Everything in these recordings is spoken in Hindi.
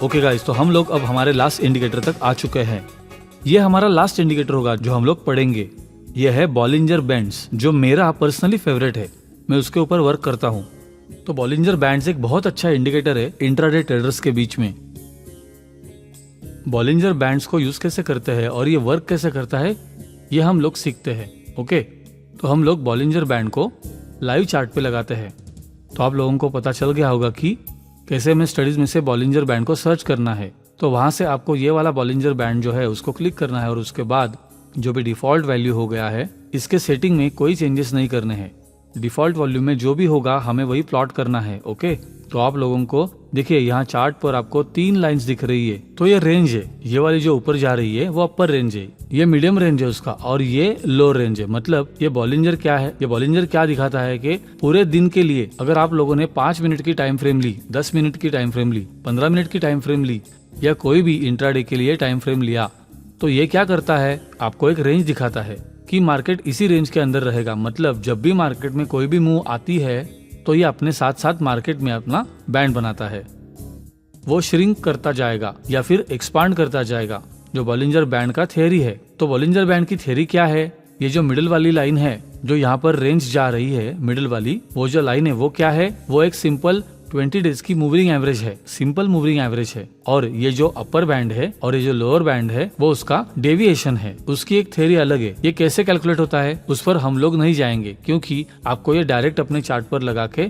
ओके गाइस, तो हम लोग अब हमारे लास्ट इंडिकेटर तक आ चुके हैं। ये हमारा लास्ट इंडिकेटर होगा जो हम लोग पढ़ेंगे। ये है बॉलिंजर बैंड्स, जो मेरा पर्सनली फेवरेट है। मैं उसके ऊपर वर्क करता हूँ। तो बॉलिंजर बैंड्स एक बहुत अच्छा इंडिकेटर है इंट्राडे ट्रेडर्स के बीच में। बॉलिंजर बैंड्स को यूज कैसे करते हैं और ये वर्क कैसे करता है, ये हम लोग सीखते हैं। ओके, तो हम लोग बॉलिंजर बैंड को लाइव चार्ट पे लगाते हैं। तो आप लोगों को पता चल गया होगा कि कैसे हमें स्टडीज में से बॉलिंजर बैंड को सर्च करना है। तो वहां से आपको ये वाला बॉलिंजर बैंड जो है उसको क्लिक करना है और उसके बाद जो भी डिफॉल्ट वैल्यू हो गया है, इसके सेटिंग में कोई चेंजेस नहीं करने हैं। डिफॉल्ट वैल्यू में जो भी होगा हमें वही प्लॉट करना है। ओके, तो आप लोगों को देखिए यहाँ चार्ट पर आपको 3 लाइंस दिख रही है। तो ये रेंज है, ये वाली जो ऊपर जा रही है वो अपर रेंज है, ये मीडियम रेंज है उसका, और ये लो रेंज है। मतलब ये बॉलिंजर क्या है, ये बॉलिंजर क्या दिखाता है कि पूरे दिन के लिए अगर आप लोगों ने 5 मिनट की टाइम फ्रेम ली, 10 मिनट की टाइम फ्रेम ली, 15 मिनट की टाइम फ्रेम ली, या कोई भी इंट्राडे के लिए टाइम फ्रेम लिया, तो ये क्या करता है, आपको एक रेंज दिखाता है कि मार्केट इसी रेंज के अंदर रहेगा। मतलब जब भी मार्केट में कोई भी मूव आती है तो ये अपने साथ साथ मार्केट में अपना बैंड बनाता है। वो श्रिंक करता जाएगा या फिर एक्सपांड करता जाएगा, जो बॉलिंजर बैंड का थियरी है। तो बॉलिंजर बैंड की थियरी क्या है, ये जो मिडिल वाली लाइन है, जो यहाँ पर रेंज जा रही है मिडिल वाली, वो जो लाइन है वो क्या है, वो एक सिंपल 20 डेज की मूविंग एवरेज है, सिंपल मूविंग एवरेज है। और ये जो अपर बैंड है और ये जो लोअर बैंड है वो उसका डेविएशन है, उसकी एक थ्योरी अलग है। ये कैसे कैलकुलेट होता है उस पर हम लोग नहीं जाएंगे, क्योंकि आपको ये डायरेक्ट अपने चार्ट पर लगा के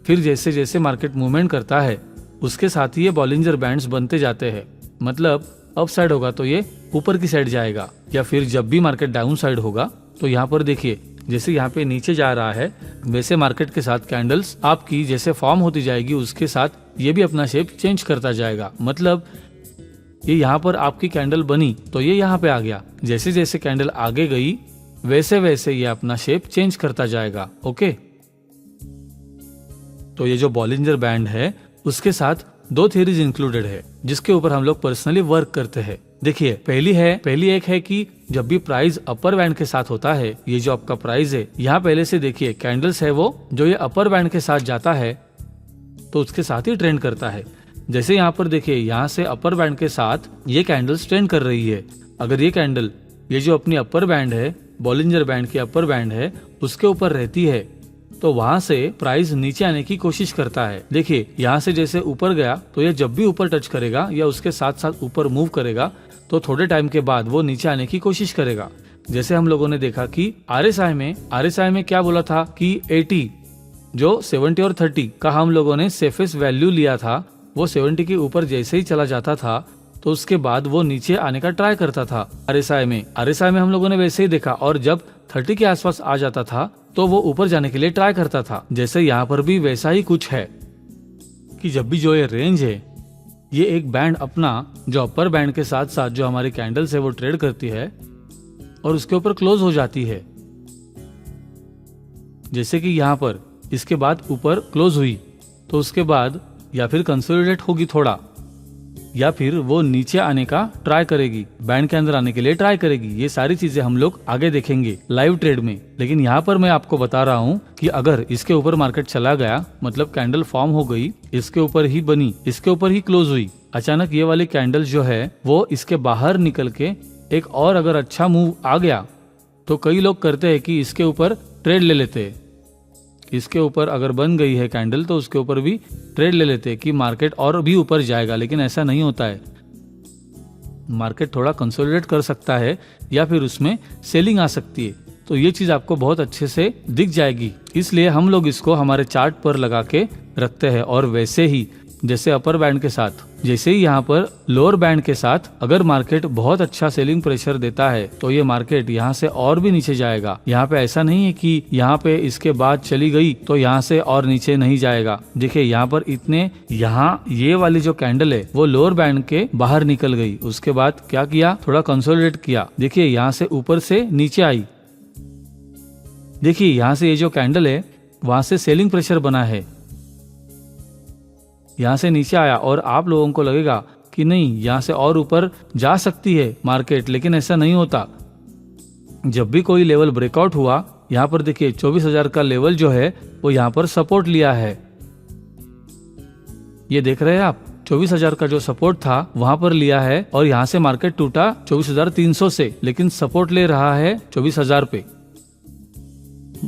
फिर जैसे जैसे मार्केट मूवमेंट करता है उसके साथ ही ये बॉलिंजर बैंड्स बनते जाते हैं। मतलब अप साइड होगा तो ये ऊपर की साइड जाएगा, या फिर जब भी मार्केट डाउन साइड होगा तो यहाँ पर देखिए जैसे यहाँ पे नीचे जा रहा है, वैसे मार्केट के साथ कैंडल्स आपकी जैसे फॉर्म होती जाएगी उसके साथ ये भी अपना शेप चेंज करता जाएगा। मतलब ये यहाँ पर आपकी कैंडल बनी तो ये यहाँ पे आ गया, जैसे जैसे कैंडल आगे गई वैसे वैसे ये अपना शेप चेंज करता जाएगा। ओके, तो ये जो बॉलिंजर बैंड है उसके साथ 2 थ्योरीज इंक्लूडेड है जिसके ऊपर हम लोग पर्सनली वर्क करते हैं। देखिए पहली एक है कि जब भी प्राइस अपर बैंड के साथ होता है, ये जो आपका प्राइस है यहाँ पहले से देखिए कैंडल्स है वो जो ये अपर बैंड के साथ जाता है तो उसके साथ ही ट्रेंड करता है। जैसे यहाँ पर देखिए यहाँ से अपर बैंड के साथ ये कैंडल्स ट्रेंड कर रही है। अगर ये कैंडल ये जो अपनी अपर बैंड है, बॉलिंजर बैंड की अपर बैंड है, उसके ऊपर रहती है तो वहां से प्राइस नीचे आने की कोशिश करता है। देखिए यहाँ से जैसे ऊपर गया तो ये जब भी ऊपर टच करेगा या उसके साथ साथ ऊपर मूव करेगा तो थोड़े टाइम के बाद वो नीचे आने की कोशिश करेगा। जैसे हम लोगों ने देखा कि आरएसआई में क्या बोला था कि 80 जो 70 और 30 का हम लोगों ने सेफेस्ट वैल्यू लिया था, वो 70 के ऊपर जैसे ही चला जाता था तो उसके बाद वो नीचे आने का ट्राई करता था। आरएसआई में हम लोगों ने वैसे ही देखा, और जब 30 के आसपास आ जाता था तो वो ऊपर जाने के लिए ट्राई करता था। जैसे यहाँ पर भी वैसा ही कुछ है कि जब भी जो ये रेंज है, ये एक बैंड अपना जो अपर बैंड के साथ साथ जो हमारी कैंडल्स है वो ट्रेड करती है और उसके ऊपर क्लोज हो जाती है। जैसे कि यहाँ पर इसके बाद ऊपर क्लोज हुई तो उसके बाद या फिर कंसोलिडेट होगी थोड़ा, या फिर वो नीचे आने का ट्राई करेगी, बैंड के अंदर आने के लिए ट्राई करेगी। ये सारी चीजें हम लोग आगे देखेंगे लाइव ट्रेड में। लेकिन यहाँ पर मैं आपको बता रहा हूँ कि अगर इसके ऊपर मार्केट चला गया, मतलब कैंडल फॉर्म हो गई, इसके ऊपर ही बनी, इसके ऊपर ही क्लोज हुई, अचानक ये वाली कैंडल जो है वो इसके बाहर निकल के एक और अगर अच्छा मूव आ गया तो कई लोग करते हैं कि इसके ऊपर ट्रेड ले लेते हैं। इसके ऊपर अगर बन गई है कैंडल तो उसके ऊपर भी ट्रेड ले लेते हैं कि मार्केट और भी ऊपर जाएगा, लेकिन ऐसा नहीं होता है। मार्केट थोड़ा कंसोलिडेट कर सकता है या फिर उसमें सेलिंग आ सकती है, तो ये चीज आपको बहुत अच्छे से दिख जाएगी। इसलिए हम लोग इसको हमारे चार्ट पर लगा के रखते हैं। और वैसे ही जैसे अपर बैंड के साथ, जैसे ही यहाँ पर लोअर बैंड के साथ अगर मार्केट बहुत अच्छा सेलिंग प्रेशर देता है तो ये मार्केट यहाँ से और भी नीचे जाएगा। यहाँ पे ऐसा नहीं है कि यहाँ पे इसके बाद चली गई तो यहाँ से और नीचे नहीं जाएगा। देखिए यहाँ पर यहाँ ये वाली जो कैंडल है वो लोअर बैंड के बाहर निकल गई, उसके बाद क्या किया, थोड़ा कंसोलिडेट किया। देखिए यहाँ से ऊपर से नीचे आई, देखिए यहाँ से ये जो कैंडल है वहां से सेलिंग प्रेशर बना है, यहाँ से नीचे आया और आप लोगों को लगेगा कि नहीं यहाँ से और ऊपर जा सकती है मार्केट, लेकिन ऐसा नहीं होता। जब भी कोई लेवल ब्रेकआउट हुआ, यहाँ पर देखिए 24,000 का लेवल जो है वो यहाँ पर सपोर्ट लिया है। ये देख रहे हैं आप 24,000 का जो सपोर्ट था वहां पर लिया है और यहाँ से मार्केट टूटा 24,300 से, लेकिन सपोर्ट ले रहा है 24,000 पे।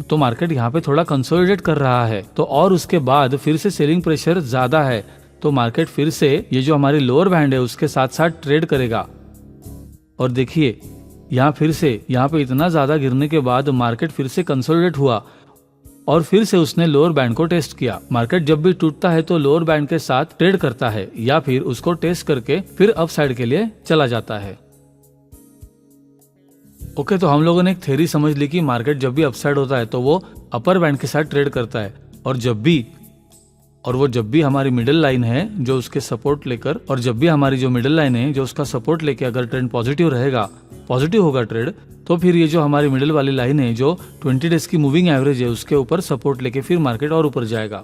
तो मार्केट यहाँ पे थोड़ा कंसोलिडेट कर रहा है। तो और उसके बाद फिर से सेलिंग प्रेशर ज्यादा है, तो मार्केट फिर से ये जो हमारी लोअर बैंड है उसके साथ साथ ट्रेड करेगा। और देखिए यहाँ फिर से यहाँ पे इतना ज्यादा गिरने के बाद मार्केट फिर से कंसोलिडेट हुआ और फिर से उसने लोअर बैंड को टेस्ट किया। मार्केट जब भी टूटता है तो लोअर बैंड के साथ ट्रेड करता है या फिर उसको टेस्ट करके फिर अप साइड के लिए चला जाता है। ओके, तो हम लोगों ने एक थ्योरी समझ ली कि मार्केट जब भी अपसाइड होता है तो वो अपर बैंड के साथ ट्रेड करता है, और जब भी हमारी मिडिल लाइन है जो उसके सपोर्ट लेकर, और जब भी हमारी जो मिडिल लाइन है जो उसका सपोर्ट लेके अगर ट्रेंड पॉजिटिव होगा ट्रेड, तो फिर ये जो हमारी मिडिल वाली लाइन है जो 20 डेज की मूविंग एवरेज है उसके ऊपर सपोर्ट लेके फिर मार्केट और ऊपर जाएगा।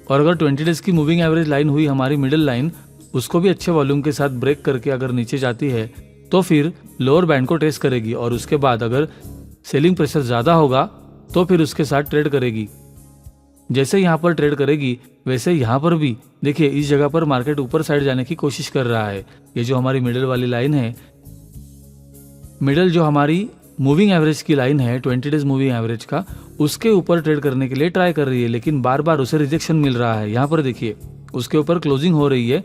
और अगर 20 डेज की मूविंग एवरेज लाइन हुई हमारी मिडिल लाइन, उसको भी अच्छे वॉल्यूम के साथ ब्रेक करके अगर नीचे जाती है तो फिर लोअर बैंड को टेस्ट करेगी, और उसके बाद अगर सेलिंग प्रेशर ज्यादा होगा तो फिर उसके साथ ट्रेड करेगी। जैसे यहाँ पर ट्रेड करेगी वैसे यहाँ पर भी देखिए इस जगह पर मार्केट ऊपर साइड जाने की कोशिश कर रहा है। ये जो हमारी मिडिल वाली लाइन है, मिडिल जो हमारी मूविंग एवरेज की लाइन है 20 डेज मूविंग एवरेज का, उसके ऊपर ट्रेड करने के लिए ट्राई कर रही है, लेकिन बार बार उसे रिजेक्शन मिल रहा है। यहाँ पर देखिए उसके ऊपर क्लोजिंग हो रही है,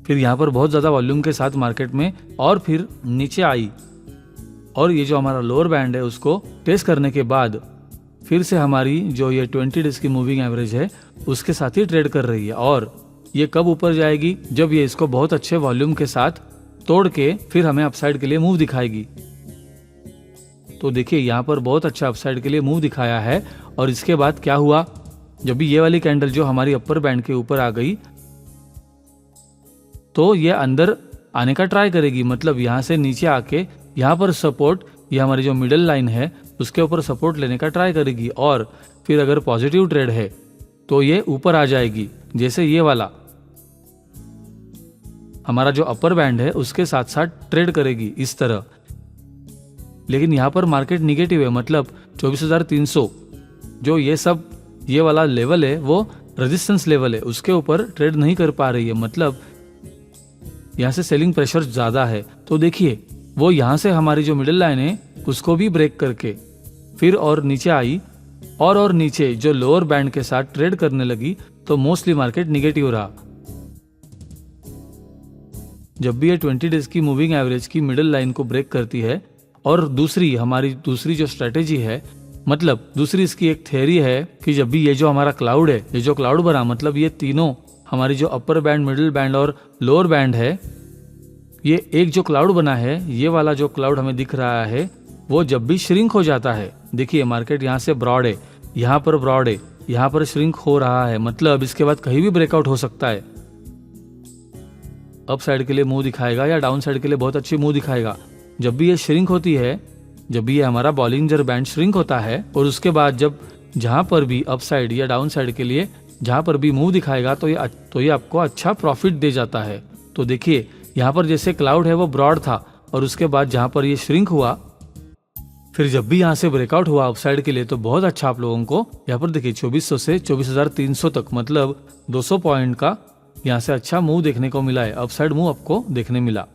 फिर यहाँ पर बहुत ज्यादा वॉल्यूम के साथ मार्केट में और फिर नीचे आई, और ये जो हमारा लोअर बैंड है उसको टेस्ट करने के बाद फिर से हमारी जो ये 20 डेज की मूविंग एवरेज है उसके साथ ही ट्रेड कर रही है। और ये कब ऊपर जाएगी? जब ये इसको बहुत अच्छे वॉल्यूम के साथ तोड़ के फिर हमें अपसाइड के लिए मूव दिखाएगी। तो देखिए यहाँ पर बहुत अच्छा अपसाइड के लिए मूव दिखाया है। और इसके बाद क्या हुआ, जब भी ये वाली कैंडल जो हमारी अपर बैंड के ऊपर आ गई तो ये अंदर आने का ट्राई करेगी, मतलब यहाँ से नीचे आके यहाँ पर सपोर्ट, ये हमारी जो मिडिल लाइन है उसके ऊपर सपोर्ट लेने का ट्राई करेगी, और फिर अगर पॉजिटिव ट्रेड है तो ये ऊपर आ जाएगी। जैसे ये वाला हमारा जो अपर बैंड है उसके साथ साथ ट्रेड करेगी इस तरह। लेकिन यहाँ पर मार्केट निगेटिव है, मतलब 24,300 जो ये वाला लेवल है वो रेजिस्टेंस लेवल है, उसके ऊपर ट्रेड नहीं कर पा रही है, मतलब यहाँ से सेलिंग प्रेशर ज्यादा है। तो देखिए वो यहाँ से हमारी जो मिडिल लाइन है उसको भी ब्रेक करके फिर और नीचे आई, और नीचे जो लोअर बैंड के साथ ट्रेड करने लगी, तो मोस्टली मार्केट निगेटिव रहा। जब भी ये 20 डेज की मूविंग एवरेज की मिडिल लाइन को ब्रेक करती है, और हमारी दूसरी जो स्ट्रेटेजी है, मतलब दूसरी इसकी एक थ्योरी है कि जब भी ये जो हमारा क्लाउड है, ये जो क्लाउड बना, मतलब ये तीनों हमारी जो अपर बैंड, मिडिल बैंड और लोअर बैंड है, ये एक जो क्लाउड बना है, ये वाला जो क्लाउड हमें दिख रहा है वो जब भी श्रिंक हो जाता है, देखिए मार्केट यहाँ से ब्रॉड है, यहाँ पर ब्रॉड है, यहाँ पर श्रिंक हो रहा है, मतलब इसके बाद कहीं भी ब्रेकआउट हो सकता है। अप साइड के लिए मुंह दिखाएगा या डाउन साइड के लिए बहुत अच्छी मुंह दिखाएगा। जब भी ये श्रिंक होती है, जब भी ये हमारा बॉलिंजर बैंड श्रिंक होता है, और उसके बाद जब जहां पर भी अप साइड या डाउन साइड के लिए जहां पर भी मुंह दिखाएगा तो ये आपको अच्छा प्रॉफिट दे जाता है। तो देखिए यहाँ पर जैसे क्लाउड है वो ब्रॉड था, और उसके बाद जहां पर ये श्रिंक हुआ, फिर जब भी यहाँ से ब्रेकआउट हुआ अपसाइड के लिए, तो बहुत अच्छा आप लोगों को यहाँ पर देखिए 2400 से 24,300 तक, मतलब 200 पॉइंट का यहाँ से अच्छा मूव देखने को मिला है, अपसाइड मूव आपको देखने मिला।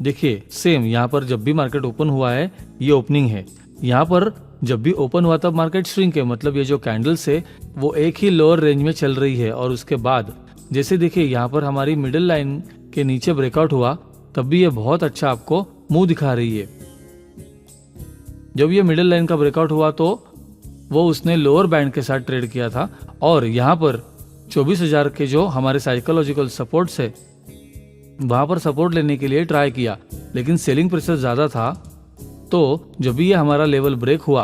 देखिए सेम यहाँ पर जब भी मार्केट ओपन हुआ है, ये ओपनिंग है, यहाँ पर जब भी ओपन हुआ तब मार्केट श्रिंक है, मतलब ये जो कैंडल्स है वो एक ही लोअर रेंज में चल रही है। और उसके बाद जैसे देखिए यहाँ पर हमारी मिडिल लाइन के नीचे ब्रेकआउट हुआ, तब भी ये बहुत अच्छा आपको मुंह दिखा रही है। जब ये मिडिल लाइन का ब्रेकआउट हुआ तो वो उसने लोअर बैंड के साथ ट्रेड किया था, और यहाँ पर 24,000 के जो हमारे साइकोलॉजिकल सपोर्ट्स है वहां पर सपोर्ट लेने के लिए ट्राई किया, लेकिन सेलिंग प्रेशर ज्यादा था। तो जब भी ये हमारा लेवल ब्रेक हुआ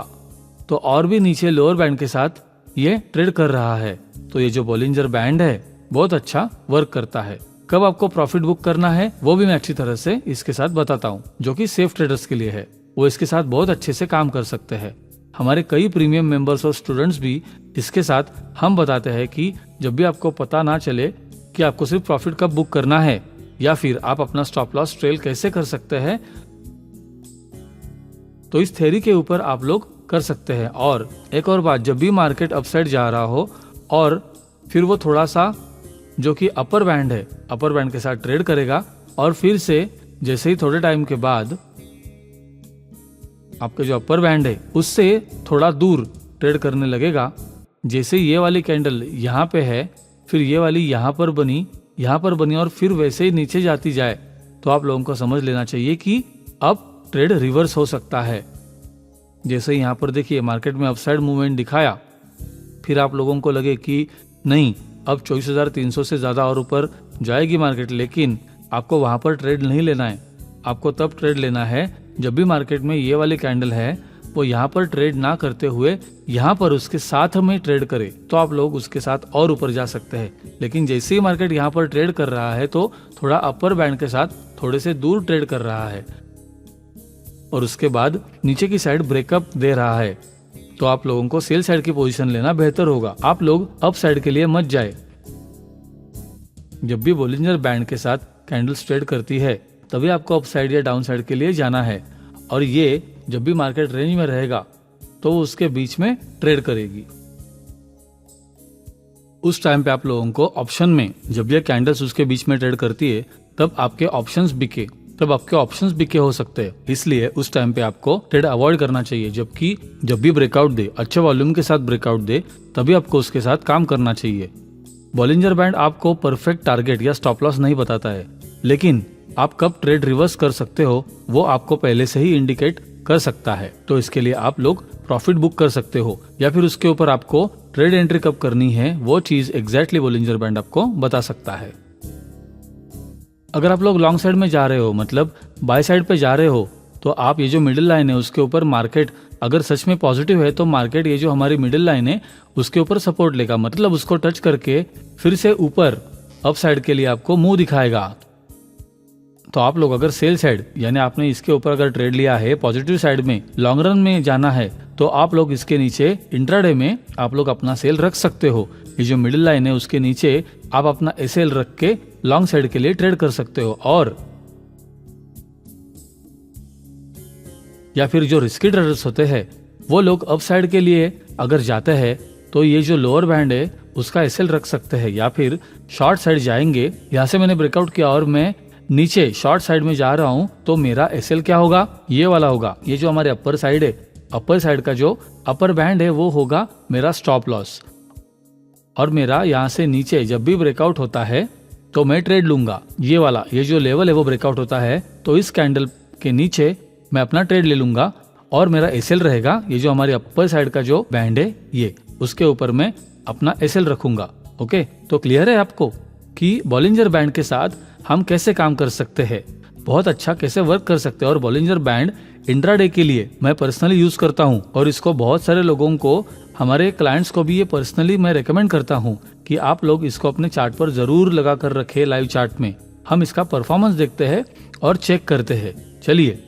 तो और भी नीचे लोअर बैंड के साथ ये ट्रेड कर रहा है। तो ये जो बॉलिंजर बैंड है बहुत अच्छा वर्क करता है। कब आपको प्रॉफिट बुक करना है वो भी मैं अच्छी तरह से इसके साथ बताता हूँ, जो कि सेफ ट्रेडर्स के लिए है, वो इसके साथ बहुत अच्छे से काम कर सकते हैं। हमारे कई प्रीमियम मेंबर्स और स्टूडेंट्स भी इसके साथ हम बताते हैं कि जब भी आपको पता ना चले कि आपको सिर्फ प्रॉफिट कब बुक करना है या फिर आप अपना स्टॉप लॉस ट्रेल कैसे कर सकते हैं, तो इस थ्योरी के ऊपर आप लोग कर सकते हैं। और एक और बात, जब भी मार्केट अपसाइड जा रहा हो और फिर वो थोड़ा सा जो कि अपर बैंड है, अपर बैंड के साथ ट्रेड करेगा और फिर से जैसे ही थोड़े टाइम के बाद आपका जो अपर बैंड है उससे थोड़ा दूर ट्रेड करने लगेगा, जैसे ये वाली कैंडल यहाँ पे है, फिर ये वाली यहाँ पर बनी और फिर वैसे ही नीचे जाती जाए, तो आप लोगों को समझ लेना चाहिए कि अब ट्रेड रिवर्स हो सकता है। जैसे यहाँ पर देखिए मार्केट में अपसाइड मूवमेंट दिखाया, फिर आप लोगों को लगे कि नहीं अब 24,300 से ज़्यादा और ऊपर जाएगी मार्केट, लेकिन आपको वहाँ पर ट्रेड नहीं लेना है। आपको तब ट्रेड लेना है जब भी मार्केट में ये वाली कैंडल है वो यहाँ पर ट्रेड ना करते हुए यहाँ पर उसके साथ में ट्रेड करे, तो आप लोग उसके साथ और ऊपर जा सकते हैं। लेकिन जैसे ही मार्केट यहाँ पर ट्रेड कर रहा है तो थोड़ा अपर बैंड के साथ थोड़े से दूर ट्रेड कर रहा है और उसके बाद नीचे की साइड ब्रेकअप दे रहा है, तो आप लोगों को सेल साइड की पोजीशन लेना बेहतर होगा। आप लोग अप साइड के लिए मत जाए। जब भी बोलिंजर बैंड के साथ कैंडल ट्रेड करती है तभी आपको अप साइड या डाउन साइड के लिए जाना है, और ये जब भी मार्केट रेंज में रहेगा तो वो उसके बीच में ट्रेड करेगी। उस टाइम पे आप लोगों को ऑप्शन में जब ये कैंडल्स उसके बीच में ट्रेड करती है तब आपके ऑप्शंस बिके हो सकते हैं, इसलिए उस टाइम पे आपको ट्रेड अवॉइड करना चाहिए। जबकि जब भी ब्रेकआउट दे, अच्छे वॉल्यूम के साथ ब्रेकआउट दे, तभी आपको उसके साथ काम करना चाहिए। बॉलिंजर बैंड आपको परफेक्ट टारगेट या स्टॉप लॉस नहीं बताता है, लेकिन आप कब ट्रेड रिवर्स कर सकते हो वो आपको पहले से ही इंडिकेट कर सकता है। तो इसके लिए आप लोग प्रॉफिट बुक कर सकते हो या फिर उसके ऊपर आपको ट्रेड एंट्री कब करनी है वो चीज एग्जैक्टली बॉलिंजर बैंड आपको बता सकता है। अगर आप लोग लॉन्ग साइड में जा रहे हो, मतलब बाय साइड पे जा रहे हो, तो आप ये जो मिडिल लाइन है उसके ऊपर मार्केट अगर सच में पॉजिटिव है तो मार्केट ये जो हमारी मिडिल लाइन है उसके ऊपर सपोर्ट लेगा, मतलब उसको टच करके फिर से ऊपर अप साइड के लिए आपको मुंह दिखाएगा। तो आप लोग अगर सेल साइड यानी आपने इसके ऊपर अगर ट्रेड लिया है पॉजिटिव साइड में, लॉन्ग रन में जाना है, तो आप लोग इसके नीचे इंट्राडे में आप लोग अपना सेल रख सकते हो। ये जो मिडिल लाइन है उसके नीचे आप अपना एसएल रख के लॉन्ग साइड के लिए ट्रेड कर सकते हो। और या फिर जो रिस्की ट्रेडर्स होते हैं वो लोग अप साइड के लिए अगर जाते हैं तो ये जो लोअर बैंड है उसका एसएल रख सकते हैं, या फिर शॉर्ट साइड जाएंगे। यहाँ से मैंने ब्रेकआउट किया और मैं नीचे शॉर्ट साइड में जा रहा हूं, तो मेरा एसएल क्या होगा, ये वाला होगा। ये जो हमारे अपर साइड है, अपर साइड का जो अपर बैंड है वो होगा मेरा स्टॉप लॉस। और मेरा यहाँ से नीचे जब भी ब्रेकआउट होता है तो मैं ट्रेड लूंगा, ये वाला, ये जो लेवल है वो ब्रेकआउट होता है तो इस कैंडल के नीचे मैं अपना ट्रेड ले लूंगा और मेरा एसएल रहेगा। ये जो हमारे अपर साइड का जो बैंड है ये, उसके ऊपर मैं अपना एसएल रखूंगा। ओके, तो क्लियर है आपको कि बॉलिंजर बैंड के साथ हम कैसे काम कर सकते हैं, बहुत अच्छा कैसे वर्क कर सकते हैं। और बॉलिंजर बैंड इंट्राडे के लिए मैं पर्सनली यूज करता हूं और इसको बहुत सारे लोगों को, हमारे क्लाइंट्स को भी ये पर्सनली मैं रेकमेंड करता हूं कि आप लोग इसको अपने चार्ट पर जरूर लगा कर रखें। लाइव चार्ट में हम इसका परफॉर्मेंस देखते हैं और चेक करते हैं। चलिए